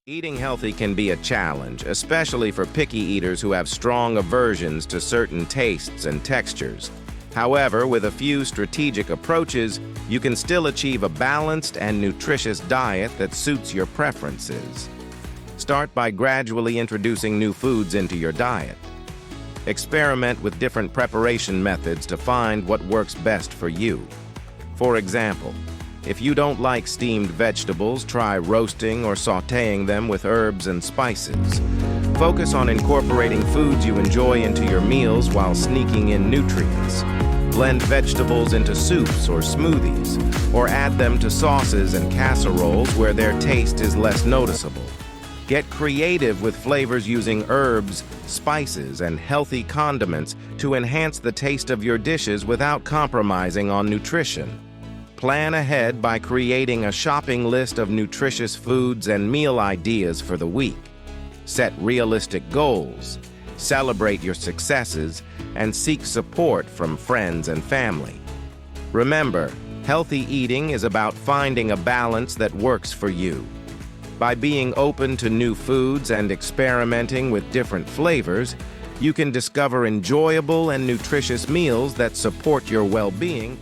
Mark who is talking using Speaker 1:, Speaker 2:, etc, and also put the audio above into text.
Speaker 1: Eating healthy can be a challenge, especially for picky eaters who have strong aversions to certain tastes and textures. However, with a few strategic approaches, you can still achieve a balanced and nutritious diet that suits your preferences. Start by gradually introducing new foods into your diet. Experiment with different preparation methods to find what works best for you. For example, if you don't like steamed vegetables, try roasting or sautéing them with herbs and spices. Focus on incorporating foods you enjoy into your meals while sneaking in nutrients. Blend vegetables into soups or smoothies, or add them to sauces and casseroles where their taste is less noticeable. Get creative with flavors using herbs, spices, and healthy condiments to enhance the taste of your dishes without compromising on nutrition. Plan ahead by creating a shopping list of nutritious foods and meal ideas for the week. Set realistic goals, celebrate your successes, and seek support from friends and family. Remember, healthy eating is about finding a balance that works for you. By being open to new foods and experimenting with different flavors, you can discover enjoyable and nutritious meals that support your well-being